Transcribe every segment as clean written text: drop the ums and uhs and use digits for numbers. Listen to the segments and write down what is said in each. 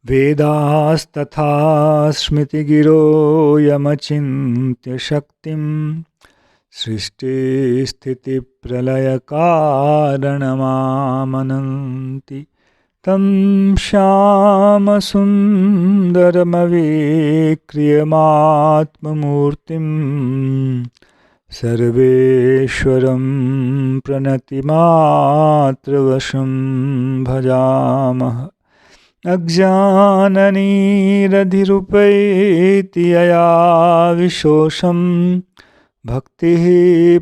वेदास्तथा स्मृतिगिरो यमचिन्त्य शक्तिं सृष्टिस्थितिप्रलयकारणमामनन्ति तं श्यामसुन्दरमवेक्रियमात्ममूर्तिं सर्वेश्वरं प्रणतिमात्रवशं भजामः। अज्ञाननिरधिरुपैति यया विशोषं भक्तिः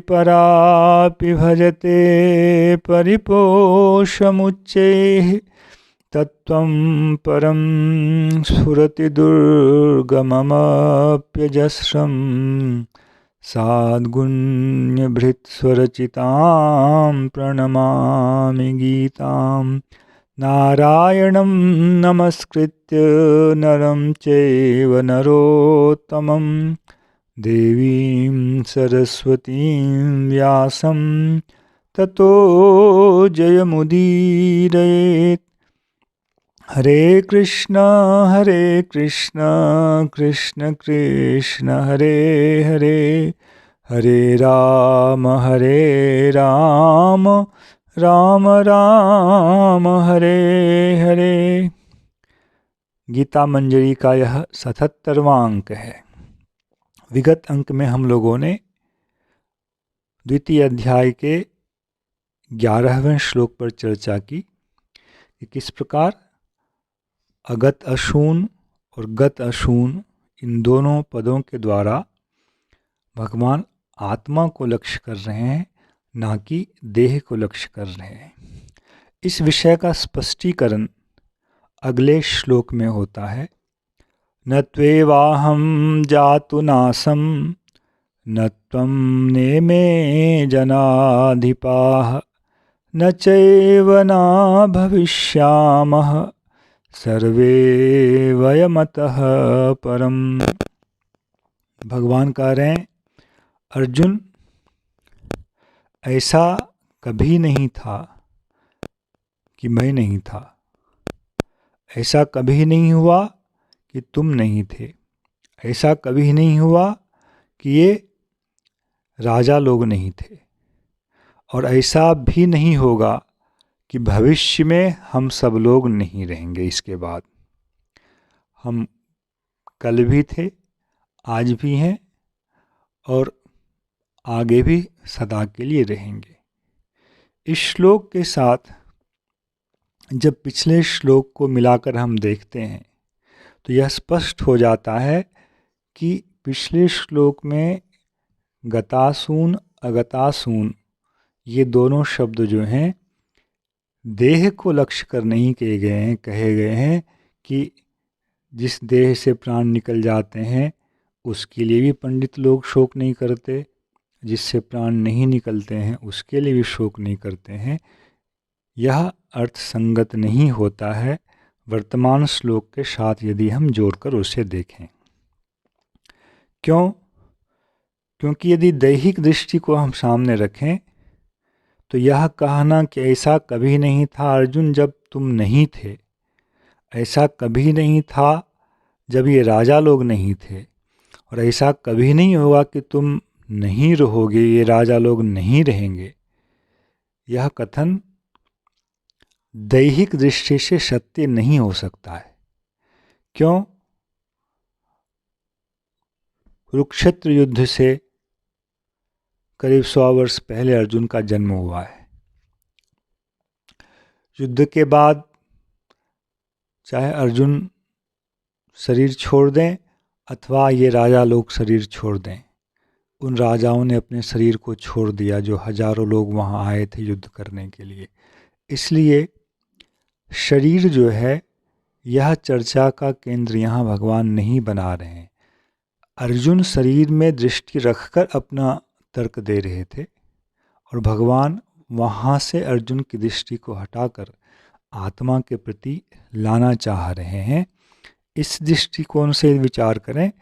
परापि भजते परिपोषमुच्चैः तत्त्वं परं स्फुरति दुर्गममप्यजस्रं साद्गुण्यभृत्स्वरचितां प्रणमामि गीताम्। नारायणं नमस्कृत्य नरं चैव नरोत्तमं देवीं सरस्वतीं व्यासं ततो जयमुदीरयेत्। हरे कृष्ण कृष्ण कृष्ण हरे हरे, हरे राम राम राम हरे हरे। गीता मंजरी का यह 77वां अंक है। विगत अंक में हम लोगों ने द्वितीय अध्याय के 11वें श्लोक पर चर्चा की कि किस प्रकार अगत अशून और गत अशून इन दोनों पदों के द्वारा भगवान आत्मा को लक्ष्य कर रहे हैं, ना कि देह को लक्ष्य कर रहे हैं। इस विषय का स्पष्टीकरण अगले श्लोक में होता है। न त्वेवाहं जातु नासं न त्वं नेमे जनाधिपाः न चैव न भविष्यामः सर्वे वयमतः परम। भगवान कह रहे हैं, अर्जुन, ऐसा कभी नहीं था कि मैं नहीं था, ऐसा कभी नहीं हुआ कि तुम नहीं थे, ऐसा कभी नहीं हुआ कि ये राजा लोग नहीं थे, और ऐसा भी नहीं होगा कि भविष्य में हम सब लोग नहीं रहेंगे। इसके बाद हम कल भी थे, आज भी हैं और आगे भी सदा के लिए रहेंगे। इस श्लोक के साथ जब पिछले श्लोक को मिलाकर हम देखते हैं तो यह स्पष्ट हो जाता है कि पिछले श्लोक में गतासून अगतासून ये दोनों शब्द जो हैं देह को लक्ष्य कर नहीं कहे गए हैं कि जिस देह से प्राण निकल जाते हैं उसके लिए भी पंडित लोग शोक नहीं करते, जिससे प्राण नहीं निकलते हैं उसके लिए भी शोक नहीं करते हैं। यह अर्थ संगत नहीं होता है वर्तमान श्लोक के साथ यदि हम जोड़कर उसे देखें। क्योंकि यदि दैहिक दृष्टि को हम सामने रखें तो यह कहना कि ऐसा कभी नहीं था अर्जुन जब तुम नहीं थे, ऐसा कभी नहीं था जब ये राजा लोग नहीं थे, और ऐसा कभी नहीं होगा कि तुम नहीं रहोगे, ये राजा लोग नहीं रहेंगे, यह कथन दैहिक दृष्टि से सत्य नहीं हो सकता है। क्यों? कुरुक्षेत्र युद्ध से करीब 100 वर्ष पहले अर्जुन का जन्म हुआ है। युद्ध के बाद चाहे अर्जुन शरीर छोड़ दें अथवा ये राजा लोग शरीर छोड़ दें, उन राजाओं ने अपने शरीर को छोड़ दिया जो हजारों लोग वहाँ आए थे युद्ध करने के लिए। इसलिए शरीर जो है यह चर्चा का केंद्र यहाँ भगवान नहीं बना रहे हैं। अर्जुन शरीर में दृष्टि रखकर अपना तर्क दे रहे थे और भगवान वहाँ से अर्जुन की दृष्टि को हटाकर आत्मा के प्रति लाना चाह रहे हैं। इस दृष्टिकोण से विचार करें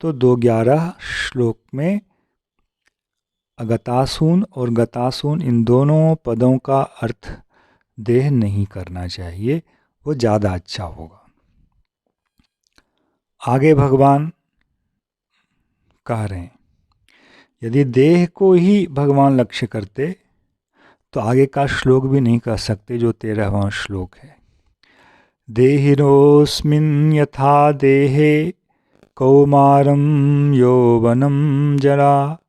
तो 2:11 श्लोक में अगतासून और गतासून इन दोनों पदों का अर्थ देह नहीं करना चाहिए, वो ज़्यादा अच्छा होगा। आगे भगवान कह रहे हैं, यदि देह को ही भगवान लक्ष्य करते तो आगे का श्लोक भी नहीं कह सकते, जो 13वां श्लोक है। देहिनोऽस्मिन् यथा देहे कौमारं यौवनं जरा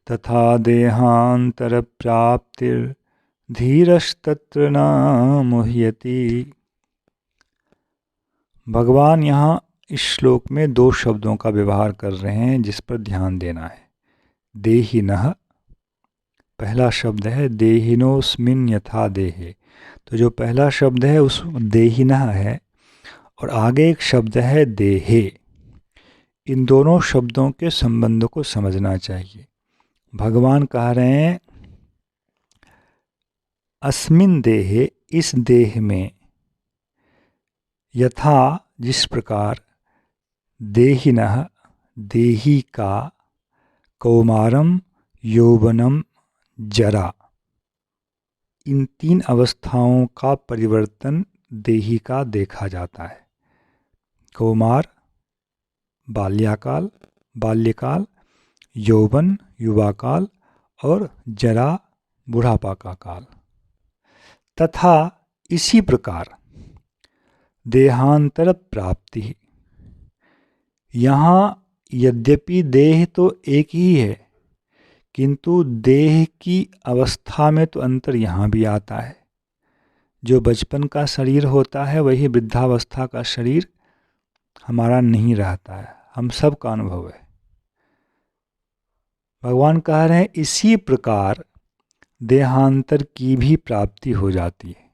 तथा देहांतरप्राप्तिर्धीरस्तत्र न मुह्यति। भगवान यहाँ इस श्लोक में दो शब्दों का व्यवहार कर रहे हैं जिस पर ध्यान देना है। देहिनः, पहला शब्द है देहिनोऽस्मिन् यथा देहे, तो जो पहला शब्द है उस देहिनः है, और आगे एक शब्द है देहे। इन दोनों शब्दों के संबंध को समझना चाहिए। भगवान कह रहे हैं अस्मिन् देहे, इस देह में, यथा जिस प्रकार, देहिनः देही का, कौमारम यौवनम जरा, इन तीन अवस्थाओं का परिवर्तन देही का देखा जाता है। कौमार बाल्यकाल, यौवन युवाकाल, और जरा बुढ़ापा का काल। तथा इसी प्रकार देहांतर प्राप्ति, यहाँ यद्यपि देह तो एक ही है, किंतु देह की अवस्था में तो अंतर यहाँ भी आता है। जो बचपन का शरीर होता है वही वृद्धावस्था का शरीर हमारा नहीं रहता है, हम सब का अनुभव है। भगवान कह रहे हैं इसी प्रकार देहांतर की भी प्राप्ति हो जाती है।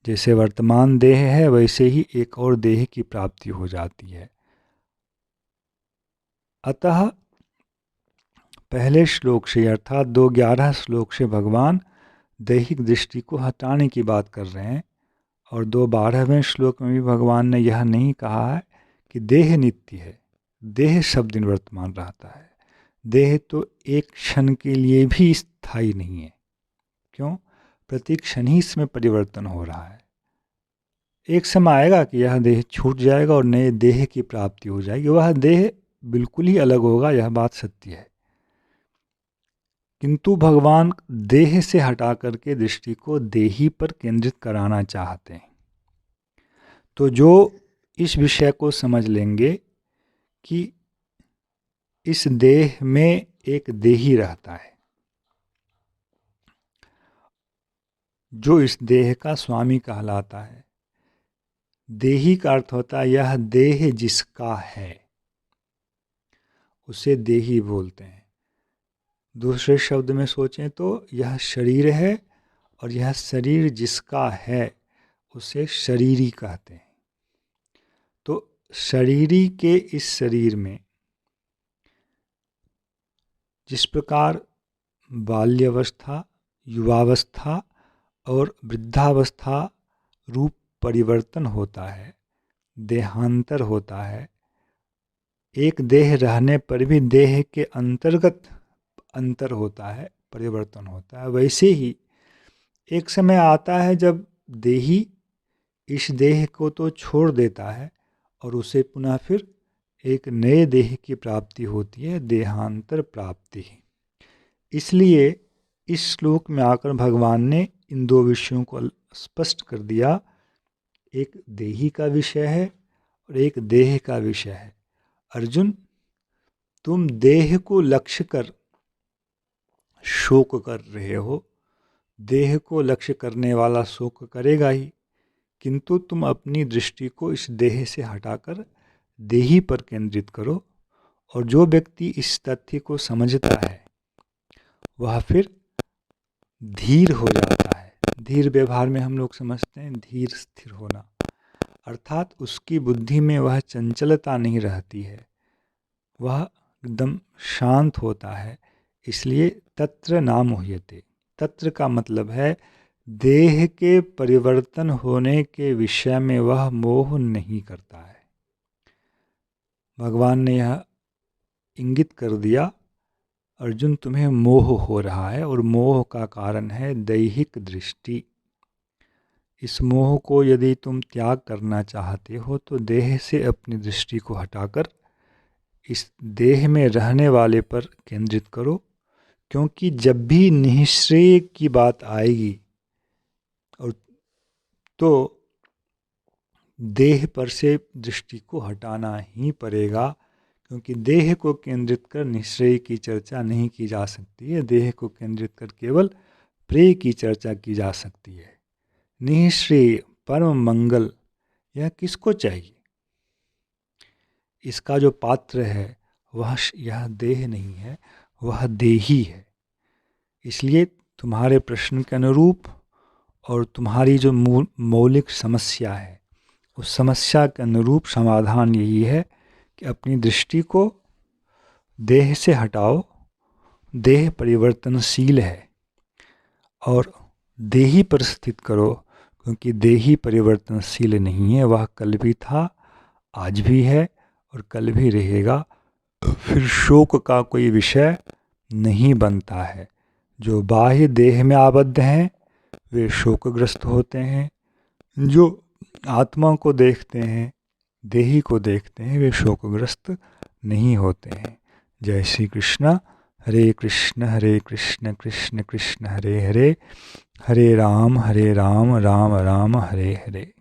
जैसे वर्तमान देह है वैसे ही एक और देह की प्राप्ति हो जाती है। अतः पहले श्लोक से अर्थात 2:11 श्लोक से भगवान दैहिक दृष्टि को हटाने की बात कर रहे हैं, और 2:12वें श्लोक में भी भगवान ने यह नहीं कहा है कि देह नित्य है। देह सब दिन वर्तमान रहता है। देह तो एक क्षण के लिए भी स्थायी नहीं है। क्यों? प्रति क्षण ही इसमें परिवर्तन हो रहा है। एक समय आएगा कि यह देह छूट जाएगा और नए देह की प्राप्ति हो जाएगी। वह देह बिल्कुल ही अलग होगा, यह बात सत्य है। किंतु भगवान देह से हटा करके दृष्टि को देही पर केंद्रित कराना चाहते हैं। तो जो इस विषय को समझ लेंगे कि इस देह में एक देही रहता है, जो इस देह का स्वामी कहलाता है। देही का अर्थ होता है यह देह जिसका है, उसे देही बोलते हैं। दूसरे शब्द में सोचें तो यह शरीर है, और यह शरीर जिसका है उसे शरीरी कहते हैं। तो शरीरी के इस शरीर में जिस प्रकार बाल्यावस्था, युवावस्था और वृद्धावस्था रूप परिवर्तन होता है, देहांतर होता है, एक देह रहने पर भी देह के अंतर्गत अंतर होता है, परिवर्तन होता है, वैसे ही एक समय आता है जब देही इस देह को तो छोड़ देता है और उसे पुनः फिर एक नए देह की प्राप्ति होती है, देहांतर प्राप्ति। इसलिए इस श्लोक में आकर भगवान ने इन दो विषयों को स्पष्ट कर दिया। एक देही का विषय है और एक देह का विषय है। अर्जुन, तुम देह को लक्ष्य कर शोक कर रहे हो। देह को लक्ष्य करने वाला शोक करेगा ही, किंतु तुम अपनी दृष्टि को इस देह से हटाकर देही पर केंद्रित करो। और जो व्यक्ति इस तथ्य को समझता है वह फिर धीर हो जाता है। धीर व्यवहार में हम लोग समझते हैं धीर स्थिर होना, अर्थात उसकी बुद्धि में वह चंचलता नहीं रहती है, वह एकदम शांत होता है। इसलिए तत्र न मुह्यते। तत्र का मतलब है देह के परिवर्तन होने के विषय में वह मोह नहीं करता है। भगवान ने यह इंगित कर दिया, अर्जुन तुम्हें मोह हो रहा है, और मोह का कारण है दैहिक दृष्टि। इस मोह को यदि तुम त्याग करना चाहते हो तो देह से अपनी दृष्टि को हटाकर इस देह में रहने वाले पर केंद्रित करो, क्योंकि जब भी निःश्रेय की बात आएगी और तो देह पर से दृष्टि को हटाना ही पड़ेगा, क्योंकि देह को केंद्रित कर निःश्रेय की चर्चा नहीं की जा सकती है। देह को केंद्रित कर केवल प्रेय की चर्चा की जा सकती है। निःश्रेय परम मंगल यह किसको चाहिए? इसका जो पात्र है वह यह देह नहीं है, वह देही है। इसलिए तुम्हारे प्रश्न के अनुरूप और तुम्हारी जो मौलिक समस्या है उस समस्या के अनुरूप समाधान यही है कि अपनी दृष्टि को देह से हटाओ। देह परिवर्तनशील है और देही पर स्थित करो, क्योंकि देही परिवर्तनशील नहीं है। वह कल भी था, आज भी है और कल भी रहेगा। फिर शोक का कोई विषय नहीं बनता है। जो बाह्य देह में आबद्ध हैं वे शोकग्रस्त होते हैं, जो आत्मा को देखते हैं, देही को देखते हैं, वे शोकग्रस्त नहीं होते हैं। जय श्री कृष्ण। हरे कृष्ण कृष्ण कृष्ण हरे हरे, हरे राम राम राम हरे हरे।